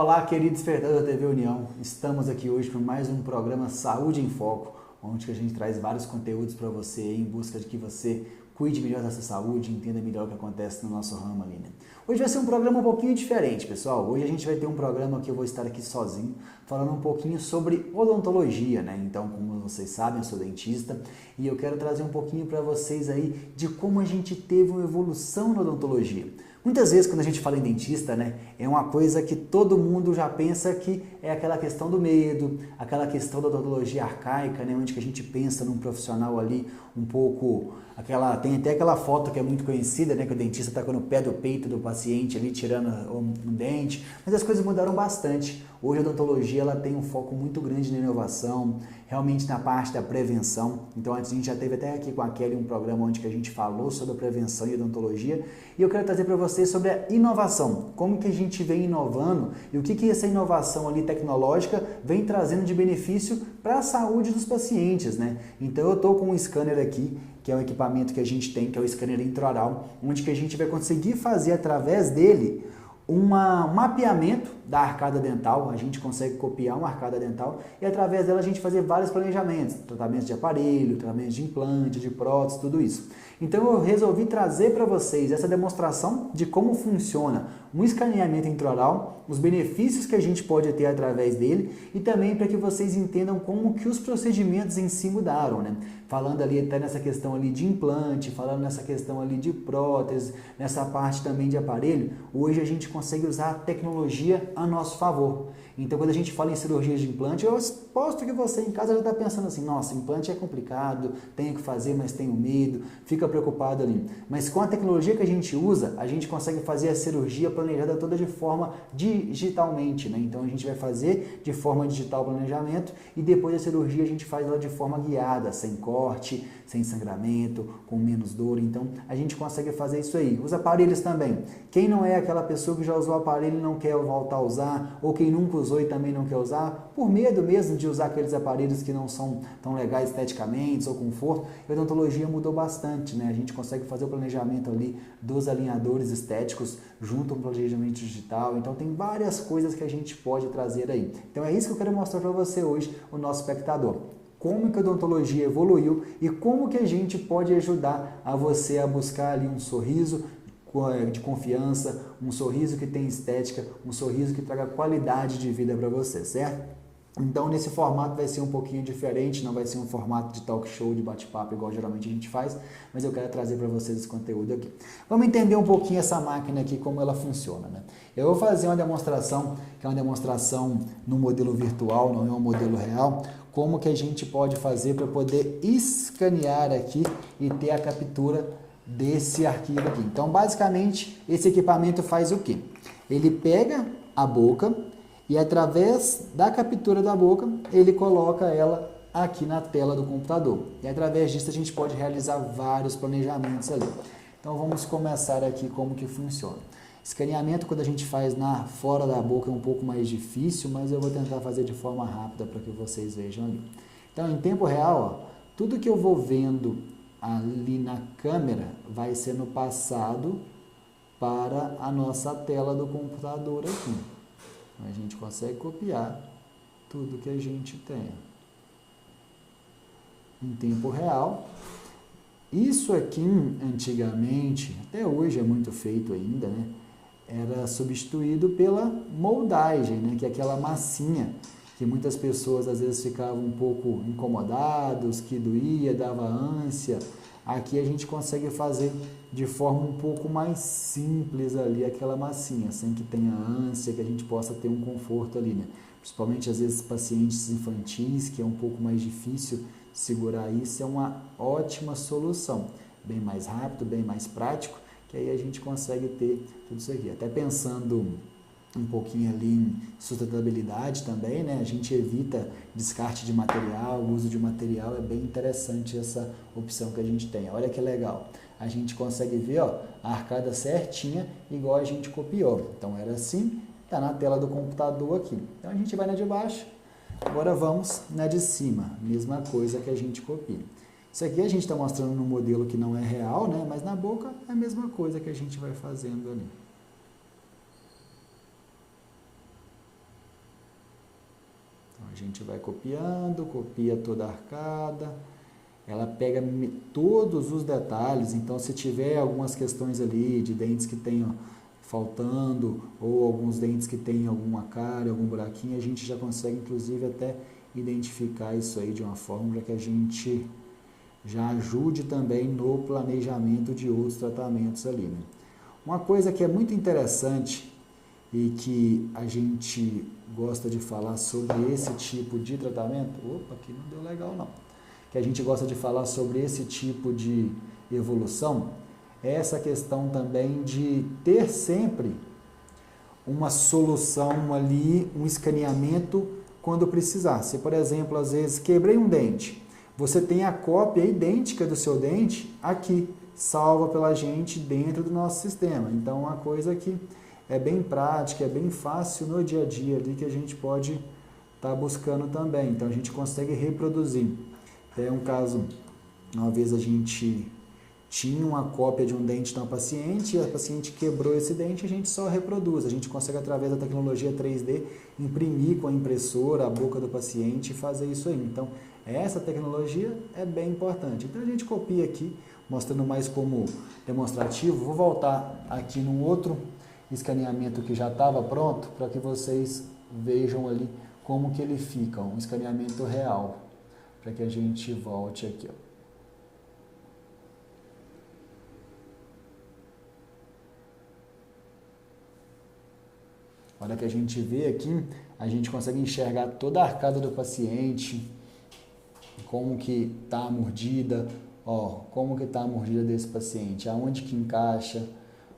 Olá, querido espectador da TV União. Estamos aqui hoje para mais um programa Saúde em Foco, onde a gente traz vários conteúdos para você em busca de que você cuide melhor da sua saúde, entenda melhor o que acontece no nosso ramo ali, né? Hoje vai ser um programa um pouquinho diferente, pessoal. Hoje a gente vai ter um programa que eu vou estar aqui sozinho, falando um pouquinho sobre odontologia, né? Então, como vocês sabem, eu sou dentista e eu quero trazer um pouquinho para vocês aí de como a gente teve uma evolução na odontologia. Muitas vezes, quando a gente fala em dentista, né, é uma coisa que todo mundo já pensa que é aquela questão do medo, aquela questão da odontologia arcaica, né, onde que a gente pensa num profissional ali um pouco... tem até aquela foto que é muito conhecida, né, que o dentista está no pé do peito do paciente ali, tirando um dente, mas as coisas mudaram bastante. Hoje a odontologia ela tem um foco muito grande na inovação, realmente na parte da prevenção. Então antes a gente já teve até aqui com a Kelly um programa onde que a gente falou sobre a prevenção e odontologia, e eu quero trazer para vocês sobre a inovação, como que a gente vem inovando e o que essa inovação ali tecnológica vem trazendo de benefício para a saúde dos pacientes, né? Então eu estou com um scanner aqui, que é um equipamento que a gente tem, que é o scanner intraoral, onde que a gente vai conseguir fazer através dele um mapeamento da arcada dental. A gente consegue copiar uma arcada dental e através dela a gente fazer vários planejamentos, tratamentos de aparelho, tratamentos de implante, de prótese, tudo isso. Então eu resolvi trazer para vocês essa demonstração de como funciona um escaneamento intraoral, os benefícios que a gente pode ter através dele e também para que vocês entendam como que os procedimentos em si mudaram, né? Falando ali até nessa questão ali de implante, falando nessa questão ali de prótese, nessa parte também de aparelho, hoje a gente consegue usar a tecnologia a nosso favor. Então, quando a gente fala em cirurgia de implante, eu aposto que você em casa já está pensando assim, nossa, implante é complicado, tenho que fazer, mas tenho medo, fica preocupado ali. Mas com a tecnologia que a gente usa, a gente consegue fazer a cirurgia planejada toda de forma digitalmente, né? Então, a gente vai fazer de forma digital o planejamento e depois a cirurgia a gente faz ela de forma guiada, sem corte, sem sangramento, com menos dor. Então, a gente consegue fazer isso aí. Os aparelhos também. Quem não é aquela pessoa que já usou o aparelho e não quer voltar a usar, ou quem nunca usou e também não quer usar, por medo mesmo de usar aqueles aparelhos que não são tão legais esteticamente ou conforto, a odontologia mudou bastante, né? A gente consegue fazer o planejamento ali dos alinhadores estéticos junto com o planejamento digital. Então, tem várias coisas que a gente pode trazer aí. Então, é isso que eu quero mostrar para você hoje, o nosso espectador. Como que a odontologia evoluiu e como que a gente pode ajudar a você a buscar ali um sorriso de confiança, um sorriso que tem estética, um sorriso que traga qualidade de vida para você, certo? Então, nesse formato vai ser um pouquinho diferente, não vai ser um formato de talk show, de bate-papo, igual geralmente a gente faz, mas eu quero trazer para vocês esse conteúdo aqui. Vamos entender um pouquinho essa máquina aqui, como ela funciona, né? Eu vou fazer uma demonstração, que é uma demonstração no modelo virtual, não é um modelo real, como que a gente pode fazer para poder escanear aqui e ter a captura desse arquivo aqui. Então, basicamente, esse equipamento faz o quê? Ele pega a boca e através da captura da boca, ele coloca ela aqui na tela do computador. E através disso a gente pode realizar vários planejamentos ali. Então vamos começar aqui como que funciona. Escaneamento quando a gente faz fora da boca é um pouco mais difícil, mas eu vou tentar fazer de forma rápida para que vocês vejam ali. Então em tempo real, ó, tudo que eu vou vendo ali na câmera vai sendo passado para a nossa tela do computador aqui. A gente consegue copiar tudo que a gente tem em tempo real. Isso aqui, antigamente, até hoje é muito feito ainda, né? Era substituído pela moldagem, né? Que é aquela massinha que muitas pessoas às vezes ficavam um pouco incomodados, que doía, dava ânsia. Aqui a gente consegue fazer de forma um pouco mais simples ali aquela massinha, sem que tenha ânsia, que a gente possa ter um conforto ali, né? Principalmente às vezes pacientes infantis, que é um pouco mais difícil segurar isso, é uma ótima solução. Bem mais rápido, bem mais prático, que aí a gente consegue ter tudo isso aqui. Até pensando um pouquinho ali em sustentabilidade também, né? A gente evita descarte de material, o uso de material, é bem interessante essa opção que a gente tem. Olha que legal, a gente consegue ver, ó, a arcada certinha, igual a gente copiou. Então era assim, tá na tela do computador aqui. Então a gente vai na de baixo, agora vamos na de cima, mesma coisa que a gente copia. Isso aqui a gente está mostrando no modelo que não é real, né? Mas na boca é a mesma coisa que a gente vai fazendo ali. A gente vai copiando, copia toda a arcada, ela pega todos os detalhes, então se tiver algumas questões ali de dentes que tenham faltando, ou alguns dentes que tem alguma cárie, algum buraquinho, a gente já consegue inclusive até identificar isso aí de uma forma para que a gente já ajude também no planejamento de outros tratamentos ali, né? Uma coisa que é muito interessante e que a gente gosta de falar sobre esse tipo de tratamento, opa, aqui não deu legal não, que a gente gosta de falar sobre esse tipo de evolução, é essa questão também de ter sempre uma solução ali, um escaneamento quando precisar. Se, por exemplo, às vezes quebrei um dente, você tem a cópia idêntica do seu dente aqui, salva pela gente dentro do nosso sistema. Então, uma coisa que é bem prática, é bem fácil no dia a dia ali que a gente pode estar buscando também. Então, a gente consegue reproduzir. Tem um caso, uma vez a gente tinha uma cópia de um dente de uma paciente, e a paciente quebrou esse dente, a gente só reproduz. A gente consegue, através da tecnologia 3D, imprimir com a impressora a boca do paciente e fazer isso aí. Então, essa tecnologia é bem importante. Então, a gente copia aqui, mostrando mais como demonstrativo. Vou voltar aqui num outro escaneamento que já estava pronto, para que vocês vejam ali como que ele fica, um escaneamento real, para que a gente volte aqui, ó. A hora que a gente vê aqui, a gente consegue enxergar toda a arcada do paciente, como que está a mordida, ó, como que está a mordida desse paciente, aonde que encaixa,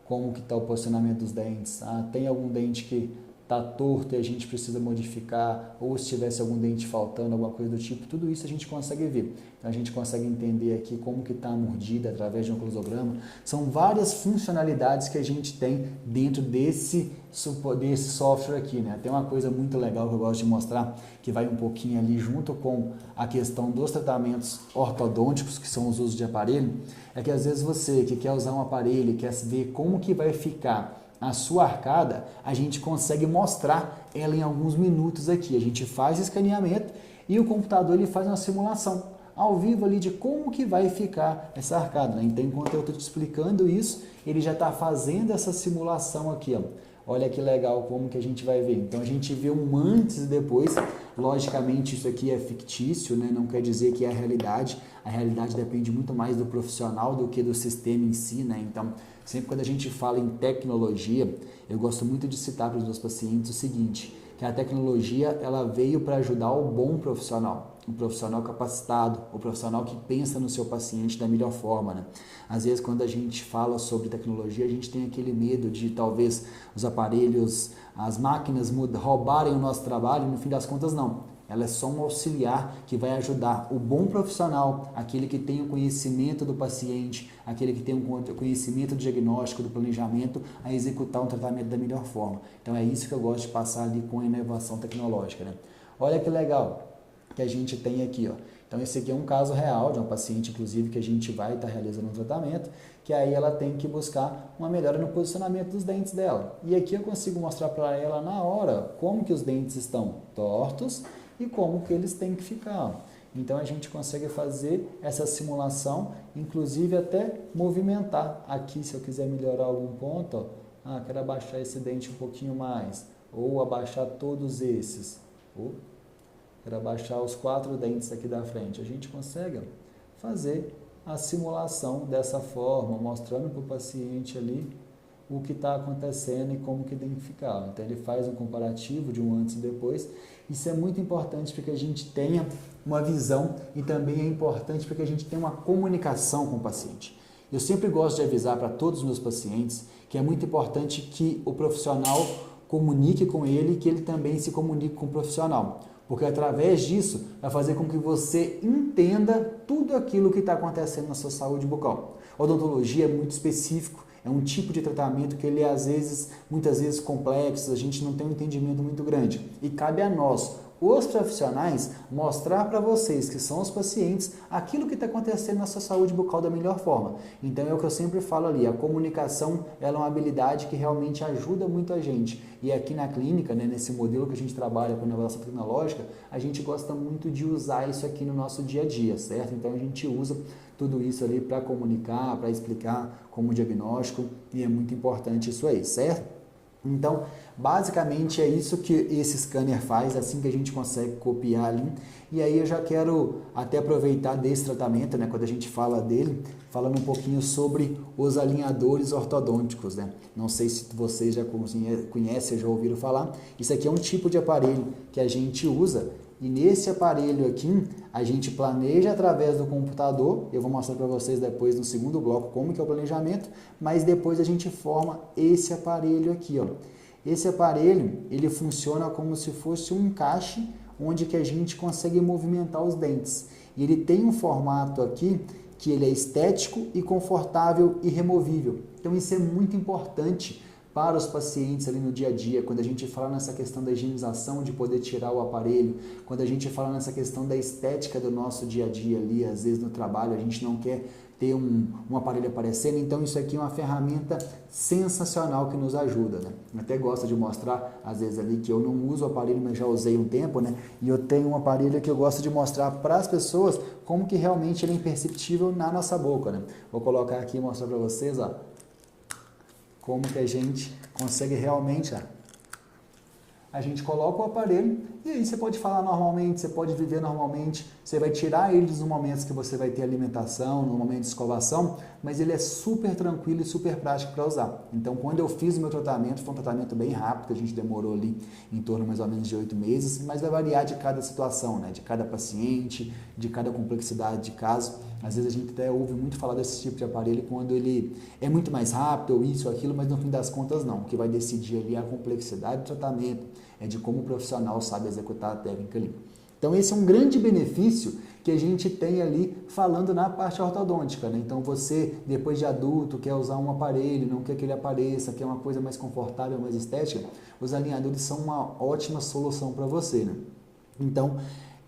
como que está o posicionamento dos dentes, tem algum dente que está torto e a gente precisa modificar, ou se tivesse algum dente faltando, alguma coisa do tipo, tudo isso a gente consegue ver. Então a gente consegue entender aqui como que está a mordida através de um oclusograma. São várias funcionalidades que a gente tem dentro desse software aqui, né? Tem uma coisa muito legal que eu gosto de mostrar, que vai um pouquinho ali junto com a questão dos tratamentos ortodônticos, que são os usos de aparelho, é que às vezes você que quer usar um aparelho e quer ver como que vai ficar a sua arcada, a gente consegue mostrar ela em alguns minutos aqui. A gente faz escaneamento e o computador ele faz uma simulação ao vivo ali de como que vai ficar essa arcada, né? Então, enquanto eu estou te explicando isso, ele já está fazendo essa simulação aqui, ó. Olha que legal como que a gente vai ver. Então, a gente vê um antes e depois. Logicamente, isso aqui é fictício, né? Não quer dizer que é a realidade. A realidade depende muito mais do profissional do que do sistema em si, né? Então, sempre quando a gente fala em tecnologia, eu gosto muito de citar para os meus pacientes o seguinte, que a tecnologia ela veio para ajudar o bom profissional, o profissional capacitado, o profissional que pensa no seu paciente da melhor forma, né? Às vezes, quando a gente fala sobre tecnologia, a gente tem aquele medo de talvez os aparelhos, as máquinas roubarem o nosso trabalho, e no fim das contas não. Ela é só um auxiliar que vai ajudar o bom profissional, aquele que tem o conhecimento do paciente, aquele que tem o conhecimento do diagnóstico, do planejamento, a executar um tratamento da melhor forma. Então é isso que eu gosto de passar ali com a inovação tecnológica, né? Olha que legal que a gente tem aqui, ó. Então esse aqui é um caso real de uma paciente, inclusive, que a gente vai estar realizando um tratamento, que aí ela tem que buscar uma melhora no posicionamento dos dentes dela. E aqui eu consigo mostrar para ela na hora como que os dentes estão tortos e como que eles têm que ficar. Então a gente consegue fazer essa simulação, inclusive até movimentar. Aqui, se eu quiser melhorar algum ponto, ó, quero abaixar esse dente um pouquinho mais, ou abaixar todos esses, ou quero abaixar os 4 dentes aqui da frente. A gente consegue fazer a simulação dessa forma, mostrando para o paciente ali o que está acontecendo e como que tem que ficar. Então ele faz um comparativo de um antes e depois. Isso é muito importante para que a gente tenha uma visão e também é importante para que a gente tenha uma comunicação com o paciente. Eu sempre gosto de avisar para todos os meus pacientes que é muito importante que o profissional comunique com ele e que ele também se comunique com o profissional. Porque através disso vai fazer com que você entenda tudo aquilo que está acontecendo na sua saúde bucal. A odontologia é muito específico, é um tipo de tratamento que ele é muitas vezes complexo, a gente não tem um entendimento muito grande. E cabe a nós, os profissionais mostrar para vocês, que são os pacientes, aquilo que está acontecendo na sua saúde bucal da melhor forma. Então é o que eu sempre falo ali, a comunicação ela é uma habilidade que realmente ajuda muito a gente. E aqui na clínica, né, nesse modelo que a gente trabalha com inovação tecnológica, a gente gosta muito de usar isso aqui no nosso dia a dia, certo? Então a gente usa tudo isso ali para comunicar, para explicar como diagnóstico, e é muito importante isso aí, certo? Então, basicamente é isso que esse scanner faz, assim que a gente consegue copiar ali. E aí eu já quero até aproveitar desse tratamento, né, quando a gente fala dele, falando um pouquinho sobre os alinhadores ortodônticos, né? Não sei se vocês já conhecem, já ouviram falar. Isso aqui é um tipo de aparelho que a gente usa. E nesse aparelho aqui, a gente planeja através do computador, eu vou mostrar para vocês depois no segundo bloco como que é o planejamento, mas depois a gente forma esse aparelho aqui, ó. Esse aparelho, ele funciona como se fosse um encaixe, onde que a gente consegue movimentar os dentes. E ele tem um formato aqui, que ele é estético e confortável e removível. Então isso é muito importante para os pacientes ali no dia a dia, quando a gente fala nessa questão da higienização, de poder tirar o aparelho, quando a gente fala nessa questão da estética do nosso dia a dia ali, às vezes no trabalho a gente não quer ter um aparelho aparecendo, então isso aqui é uma ferramenta sensacional que nos ajuda, né? Eu até gosto de mostrar, às vezes ali, que eu não uso o aparelho, mas já usei um tempo, né? E eu tenho um aparelho que eu gosto de mostrar para as pessoas como que realmente ele é imperceptível na nossa boca, né? Vou colocar aqui e mostrar para vocês, ó, como que a gente consegue realmente, a gente coloca o aparelho e aí você pode falar normalmente, você pode viver normalmente, você vai tirar eles nos momentos que você vai ter alimentação, no momento de escovação, mas ele é super tranquilo e super prático para usar. Então, quando eu fiz o meu tratamento, foi um tratamento bem rápido, que a gente demorou ali em torno mais ou menos de 8 meses, mas vai variar de cada situação, né? De cada paciente, de cada complexidade de caso. Às vezes a gente até ouve muito falar desse tipo de aparelho quando ele é muito mais rápido, ou isso ou aquilo, mas no fim das contas não. O que vai decidir ali é a complexidade do tratamento, é de como o profissional sabe executar a técnica ali. Então esse é um grande benefício que a gente tem ali falando na parte ortodôntica, né? Então você, depois de adulto, quer usar um aparelho, não quer que ele apareça, quer uma coisa mais confortável, mais estética, os alinhadores são uma ótima solução para você, né? Então,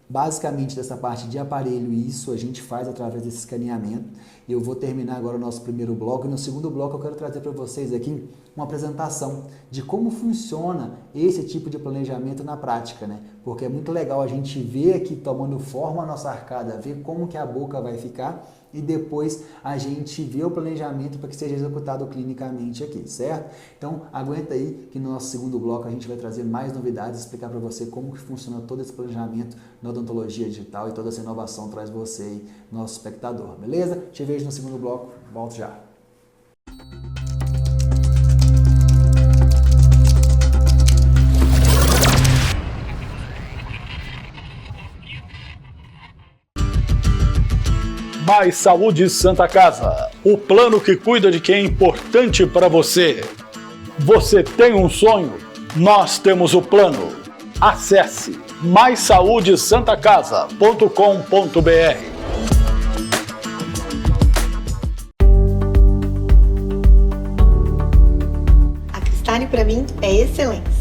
basicamente dessa parte de aparelho, isso a gente faz através desse escaneamento. Eu vou terminar agora o nosso primeiro bloco e no segundo bloco eu quero trazer para vocês aqui uma apresentação de como funciona esse tipo de planejamento na prática, né? Porque é muito legal a gente ver aqui tomando forma a nossa arcada, ver como que a boca vai ficar e depois a gente vê o planejamento para que seja executado clinicamente aqui, certo? Então aguenta aí que no nosso segundo bloco a gente vai trazer mais novidades, explicar para você como que funciona todo esse planejamento na odontologia digital e toda essa inovação traz você aí, nosso espectador, beleza? Te vejo no segundo bloco, volto já. Mais Saúde Santa Casa, o plano que cuida de quem é importante para você. Você tem um sonho? Nós temos o plano. Acesse maissaudesantacasa.com.br. A Cristale para mim é excelência.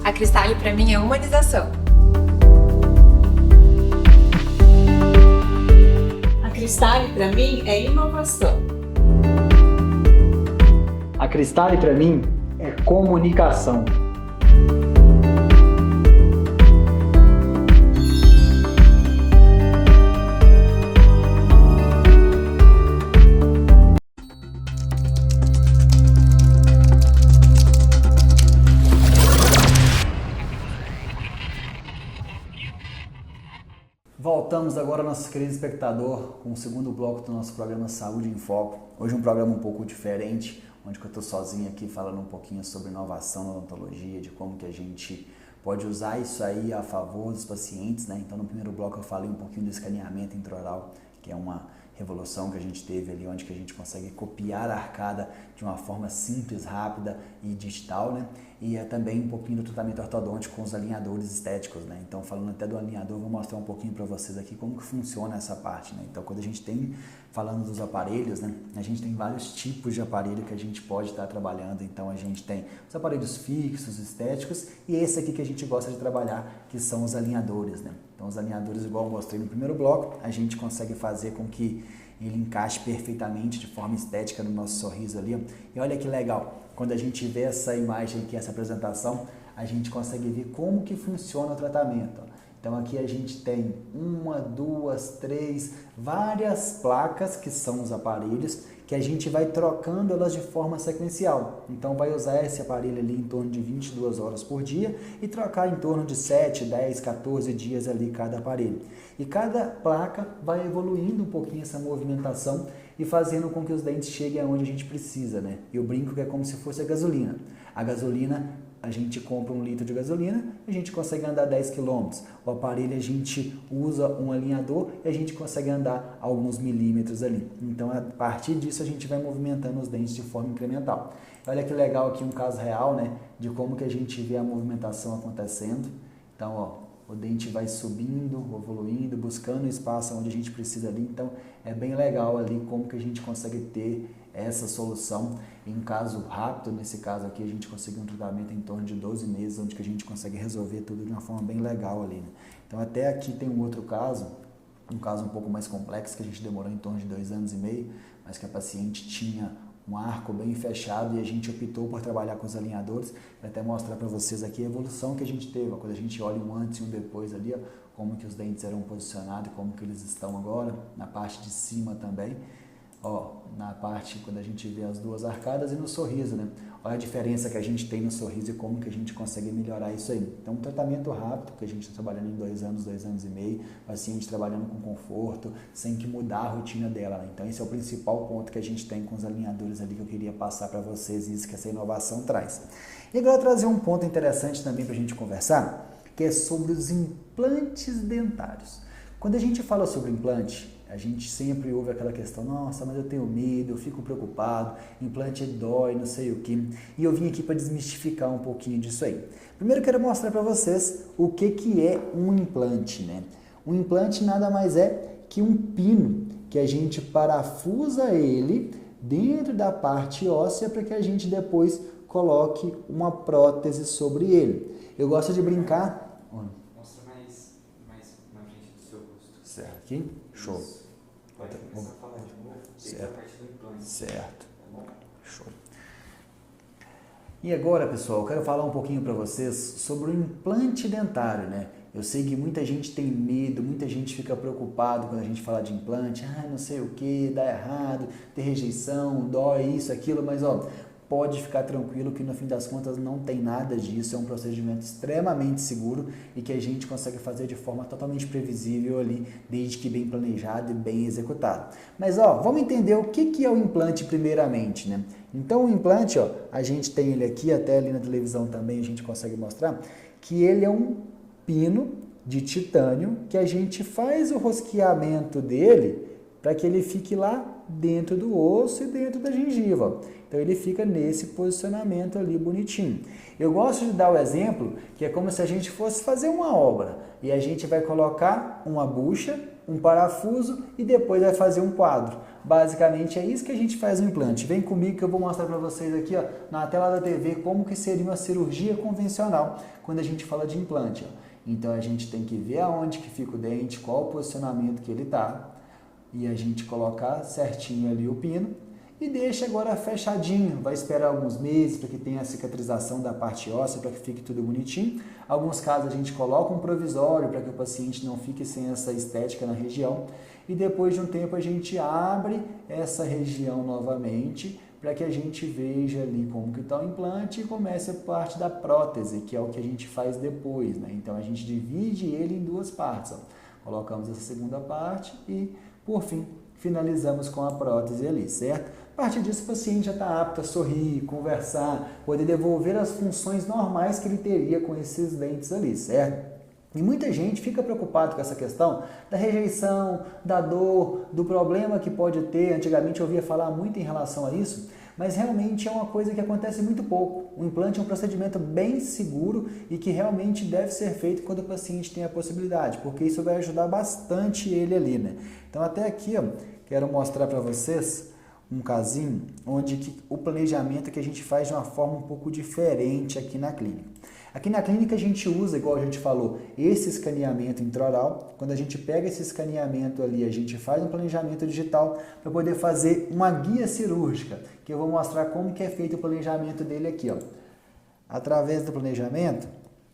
A Cristale para mim é humanização. A Cristale para mim é inovação. A Cristale para mim é comunicação. Voltamos agora, nosso querido espectador, com o segundo bloco do nosso programa Saúde em Foco. Hoje um programa um pouco diferente, onde eu estou sozinho aqui falando um pouquinho sobre inovação na odontologia, de como que a gente pode usar isso aí a favor dos pacientes, né? Então no primeiro bloco eu falei um pouquinho do escaneamento intraoral, que é uma revolução que a gente teve ali, onde que a gente consegue copiar a arcada de uma forma simples, rápida, e digital, né? E é também um pouquinho do tratamento ortodôntico com os alinhadores estéticos, né? Então, falando até do alinhador, vou mostrar um pouquinho para vocês aqui como que funciona essa parte, né? Então, quando a gente tem, falando dos aparelhos, né? A gente tem vários tipos de aparelho que a gente pode estar trabalhando. Então, a gente tem os aparelhos fixos, estéticos, e esse aqui que a gente gosta de trabalhar, que são os alinhadores, né? Então, os alinhadores, igual eu mostrei no primeiro bloco, a gente consegue fazer com que ele encaixe perfeitamente de forma estética no nosso sorriso ali, ó. E olha que legal, quando a gente vê essa imagem aqui, essa apresentação, a gente consegue ver como que funciona o tratamento, ó. Então aqui a gente tem 1, 2, 3, várias placas que são os aparelhos que a gente vai trocando elas de forma sequencial. Então vai usar esse aparelho ali em torno de 22 horas por dia e trocar em torno de 7, 10, 14 dias ali cada aparelho. E cada placa vai evoluindo um pouquinho essa movimentação e fazendo com que os dentes cheguem aonde a gente precisa, né? Eu brinco que é como se fosse a gasolina. A gasolina, a gente compra 1 litro de gasolina e a gente consegue andar 10 km. O aparelho a gente usa um alinhador e a gente consegue andar alguns milímetros ali. Então, a partir disso, a gente vai movimentando os dentes de forma incremental. Olha que legal aqui um caso real, né? De como que a gente vê a movimentação acontecendo. Então, ó, o dente vai subindo, evoluindo, buscando espaço onde a gente precisa ali. Então, é bem legal ali como que a gente consegue ter essa solução em um caso rápido. Nesse caso aqui, a gente conseguiu um tratamento em torno de 12 meses, onde que a gente consegue resolver tudo de uma forma bem legal ali, né? Então, até aqui tem um outro caso, um caso um pouco mais complexo, que a gente demorou em torno de 2 anos e meio, mas que a paciente tinha um arco bem fechado e a gente optou por trabalhar com os alinhadores. Vou até mostrar para vocês aqui a evolução que a gente teve, quando a gente olha um antes e um depois ali, ó, como que os dentes eram posicionados e como que eles estão agora, na parte de cima também, ó, na parte quando a gente vê as duas arcadas e no sorriso, né? Olha a diferença que a gente tem no sorriso e como que a gente consegue melhorar isso aí. Então, um tratamento rápido, que a gente está trabalhando em 2 anos, 2 anos e meio, paciente trabalhando com conforto, sem que mudar a rotina dela, né? Então, esse é o principal ponto que a gente tem com os alinhadores ali, que eu queria passar para vocês, isso que essa inovação traz. E agora trazer um ponto interessante também para a gente conversar, que é sobre os implantes dentários. Quando a gente fala sobre implante, a gente sempre ouve aquela questão, nossa, mas eu tenho medo, eu fico preocupado, implante dói, não sei o que. E eu vim aqui para desmistificar um pouquinho disso aí. Primeiro eu quero mostrar para vocês o que é um implante, né? Um implante nada mais é que um pino que a gente parafusa ele dentro da parte óssea para que a gente depois coloque uma prótese sobre ele. Eu gosto de brincar... Mostra mais na frente do seu rosto. Certo, aqui? Show. Pode começar a falar de novo, desde a parte do implante. Certo. Tá bom? Show. E agora, pessoal, eu quero falar um pouquinho para vocês sobre o implante dentário, né? Eu sei que muita gente tem medo, muita gente fica preocupado quando a gente fala de implante, não sei o que, dá errado, tem rejeição, dói, isso, aquilo, mas ó, pode ficar tranquilo que no fim das contas não tem nada disso, é um procedimento extremamente seguro e que a gente consegue fazer de forma totalmente previsível ali, desde que bem planejado e bem executado. Mas ó, vamos entender o que é o implante primeiramente, né? Então o implante, ó, a gente tem ele aqui, até ali na televisão também a gente consegue mostrar, que ele é um pino de titânio que a gente faz o rosqueamento dele para que ele fique lá dentro do osso e dentro da gengiva. Então ele fica nesse posicionamento ali bonitinho. Eu gosto de dar o exemplo que é como se a gente fosse fazer uma obra e a gente vai colocar uma bucha, um parafuso e depois vai fazer um quadro. Basicamente é isso que a gente faz no implante. Vem comigo que eu vou mostrar para vocês aqui, ó, na tela da TV como que seria uma cirurgia convencional quando a gente fala de implante, ó. Então a gente tem que ver aonde que fica o dente, qual o posicionamento que ele está, e a gente colocar certinho ali o pino e deixa agora fechadinho, vai esperar alguns meses para que tenha a cicatrização da parte óssea, para que fique tudo bonitinho. Alguns casos a gente coloca um provisório para que o paciente não fique sem essa estética na região e depois de um tempo a gente abre essa região novamente para que a gente veja ali como que está o implante e comece a parte da prótese, que é o que a gente faz depois, né? Então a gente divide ele em 2 partes, ó. Colocamos essa segunda parte e, por fim, finalizamos com a prótese ali, certo? A partir disso, o paciente já está apto a sorrir, conversar, poder devolver as funções normais que ele teria com esses dentes ali, certo? E muita gente fica preocupado com essa questão da rejeição, da dor, do problema que pode ter. Antigamente eu ouvia falar muito em relação a isso, mas realmente é uma coisa que acontece muito pouco. O implante é um procedimento bem seguro e que realmente deve ser feito quando o paciente tem a possibilidade, porque isso vai ajudar bastante ele ali, né? Então até aqui, ó, quero mostrar para vocês um casinho onde o planejamento que a gente faz de uma forma um pouco diferente aqui na clínica. Aqui na clínica a gente usa, igual a gente falou, esse escaneamento intraoral. Quando a gente pega esse escaneamento ali, a gente faz um planejamento digital para poder fazer uma guia cirúrgica, que eu vou mostrar como que é feito o planejamento dele aqui, ó. Através do planejamento,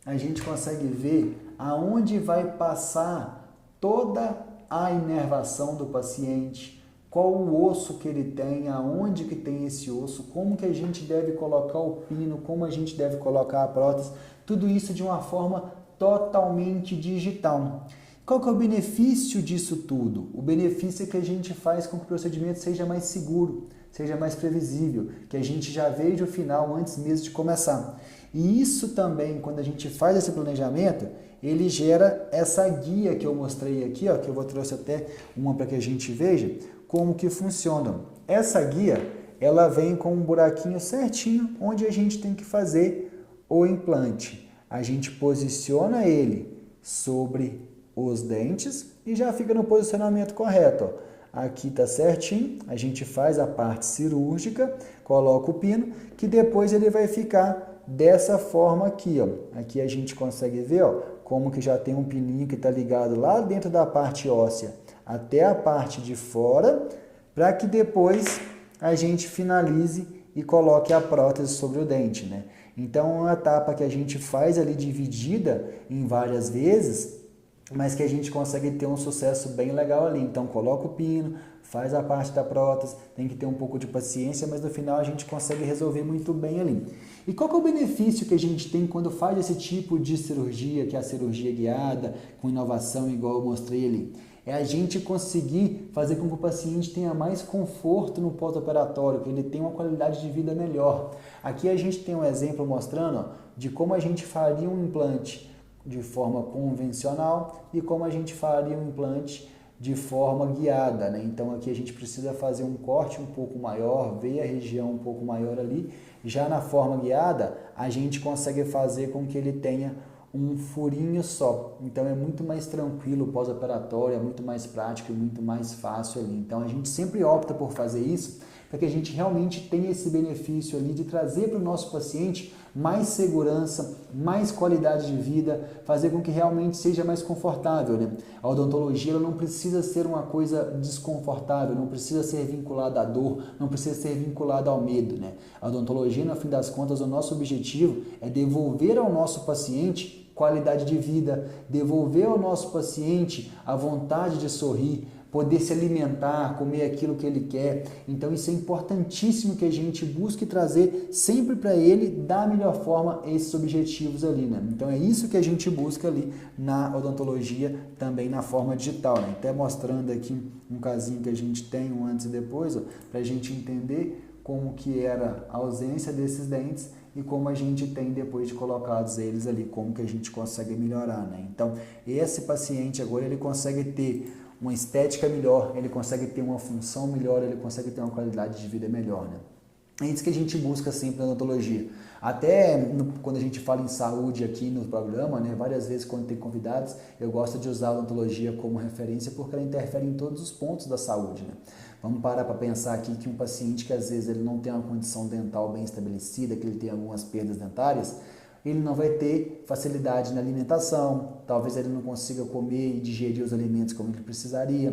a gente consegue ver aonde vai passar toda a inervação do paciente, qual o osso que ele tem, aonde que tem esse osso, como que a gente deve colocar o pino, como a gente deve colocar a prótese, tudo isso de uma forma totalmente digital. Qual que é o benefício disso tudo? O benefício é que a gente faz com que o procedimento seja mais seguro, seja mais previsível, que a gente já veja o final antes mesmo de começar. E isso também, quando a gente faz esse planejamento, ele gera essa guia que eu mostrei aqui, ó, que eu vou trouxe até uma para que a gente veja como que funciona. Essa guia, ela vem com um buraquinho certinho onde a gente tem que fazer o implante. A gente posiciona ele sobre os dentes e já fica no posicionamento correto, ó. Aqui tá certinho, a gente faz a parte cirúrgica, coloca o pino, que depois ele vai ficar dessa forma aqui, ó. Aqui a gente consegue ver, ó, como que já tem um pininho que está ligado lá dentro da parte óssea até a parte de fora, para que depois a gente finalize e coloque a prótese sobre o dente, né? Então é uma etapa que a gente faz ali dividida em várias vezes, mas que a gente consegue ter um sucesso bem legal ali. Então coloca o pino, faz a parte da prótese, tem que ter um pouco de paciência, mas no final a gente consegue resolver muito bem ali. E qual que é o benefício que a gente tem quando faz esse tipo de cirurgia, que é a cirurgia guiada, com inovação igual eu mostrei ali? É a gente conseguir fazer com que o paciente tenha mais conforto no pós-operatório, que ele tenha uma qualidade de vida melhor. Aqui a gente tem um exemplo mostrando, ó, de como a gente faria um implante de forma convencional e como a gente faria um implante de forma guiada, né? Então aqui a gente precisa fazer um corte um pouco maior, ver a região um pouco maior ali. Já na forma guiada, a gente consegue fazer com que ele tenha um furinho só. Então é muito mais tranquilo o pós-operatório, é muito mais prático e muito mais fácil ali. Então a gente sempre opta por fazer isso para que a gente realmente tenha esse benefício ali de trazer para o nosso paciente mais segurança, mais qualidade de vida, fazer com que realmente seja mais confortável, né? A odontologia ela não precisa ser uma coisa desconfortável, não precisa ser vinculada à dor, não precisa ser vinculada ao medo, né? A odontologia, no fim das contas, o nosso objetivo é devolver ao nosso paciente qualidade de vida, devolver ao nosso paciente a vontade de sorrir, poder se alimentar, comer aquilo que ele quer. Então isso é importantíssimo que a gente busque trazer sempre para ele da melhor forma esses objetivos ali, né? Então é isso que a gente busca ali na odontologia, também na forma digital, né? Até mostrando aqui um casinho que a gente tem, um antes e depois, para a gente entender como que era a ausência desses dentes e como a gente tem depois de colocados eles ali, como que a gente consegue melhorar, né? Então, esse paciente agora, ele consegue ter uma estética melhor, ele consegue ter uma função melhor, ele consegue ter uma qualidade de vida melhor, né? É isso que a gente busca sempre na odontologia. Até quando a gente fala em saúde aqui no programa, né, várias vezes quando tem convidados, eu gosto de usar a odontologia como referência porque ela interfere em todos os pontos da saúde, né? Vamos parar para pensar aqui que um paciente que às vezes ele não tem uma condição dental bem estabelecida, que ele tem algumas perdas dentárias, ele não vai ter facilidade na alimentação, talvez ele não consiga comer e digerir os alimentos como ele precisaria.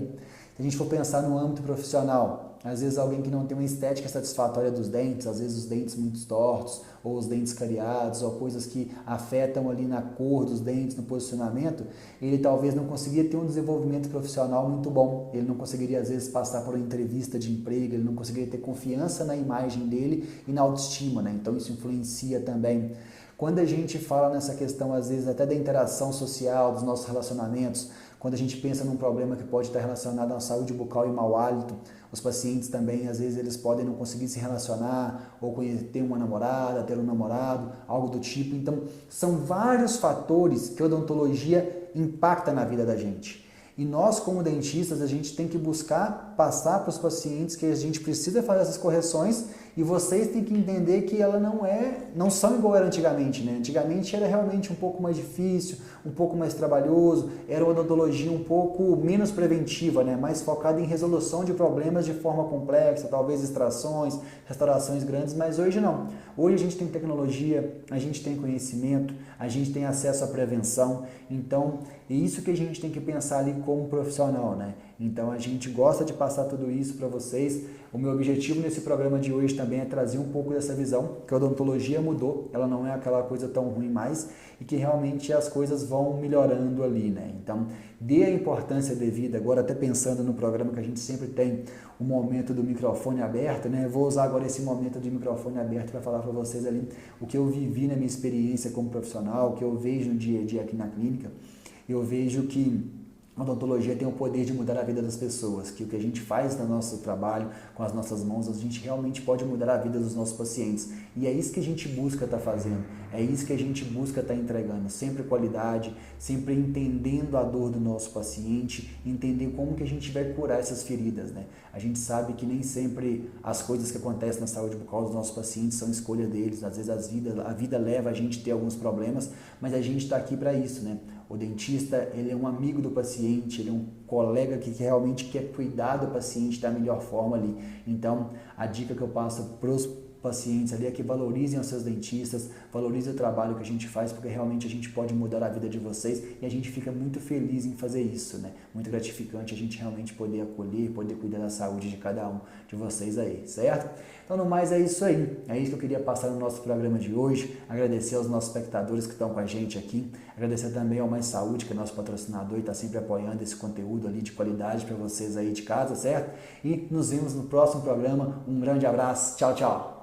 Se a gente for pensar no âmbito profissional, às vezes alguém que não tem uma estética satisfatória dos dentes, às vezes os dentes muito tortos, ou os dentes cariados, ou coisas que afetam ali na cor dos dentes, no posicionamento, ele talvez não conseguiria ter um desenvolvimento profissional muito bom, ele não conseguiria às vezes passar por uma entrevista de emprego, ele não conseguiria ter confiança na imagem dele e na autoestima, né? Então isso influencia também. Quando a gente fala nessa questão, às vezes, até da interação social, dos nossos relacionamentos, quando a gente pensa num problema que pode estar relacionado à saúde bucal e mau hálito, os pacientes também, às vezes, eles podem não conseguir se relacionar, ou ter uma namorada, ter um namorado, algo do tipo. Então, são vários fatores que a odontologia impacta na vida da gente. E nós, como dentistas, a gente tem que buscar passar para os pacientes que a gente precisa fazer essas correções E vocês têm que entender que ela não são igual era antigamente, né? Antigamente era realmente um pouco mais difícil, um pouco mais trabalhoso, era uma odontologia um pouco menos preventiva, né? Mais focada em resolução de problemas de forma complexa, talvez extrações, restaurações grandes, mas hoje não. Hoje a gente tem tecnologia, a gente tem conhecimento, a gente tem acesso à prevenção, então é isso que a gente tem que pensar ali como profissional, né? Então a gente gosta de passar tudo isso para vocês. O meu objetivo nesse programa de hoje também é trazer um pouco dessa visão, que a odontologia mudou, ela não é aquela coisa tão ruim mais e que realmente as coisas vão melhorando ali, né? Então dê a importância devida, agora até pensando no programa que a gente sempre tem o momento do microfone aberto, né? Vou usar agora esse momento de microfone aberto para falar para vocês ali o que eu vivi na minha experiência como profissional, o que eu vejo no dia a dia aqui na clínica. Eu vejo que a odontologia tem o poder de mudar a vida das pessoas, que o que a gente faz no nosso trabalho, com as nossas mãos, a gente realmente pode mudar a vida dos nossos pacientes. E é isso que a gente busca estar fazendo, é isso que a gente busca estar entregando, sempre qualidade, sempre entendendo a dor do nosso paciente, entender como que a gente vai curar essas feridas, né? A gente sabe que nem sempre as coisas que acontecem na saúde bucal dos nossos pacientes são escolha deles, às vezes a vida leva a gente a ter alguns problemas, mas a gente está aqui para isso, né? O dentista, ele é um amigo do paciente, ele é um colega que realmente quer cuidar do paciente da melhor forma ali. Então, a dica que eu passo para os pacientes ali é que valorizem os seus dentistas, valorizem o trabalho que a gente faz, porque realmente a gente pode mudar a vida de vocês e a gente fica muito feliz em fazer isso, né? Muito gratificante a gente realmente poder acolher, poder cuidar da saúde de cada um de vocês aí, certo? Então, no mais, é isso aí. É isso que eu queria passar no nosso programa de hoje. Agradecer aos nossos espectadores que estão com a gente aqui. Agradecer também ao Mais Saúde, que é nosso patrocinador e está sempre apoiando esse conteúdo ali de qualidade para vocês aí de casa, certo? E nos vemos no próximo programa. Um grande abraço. Tchau, tchau.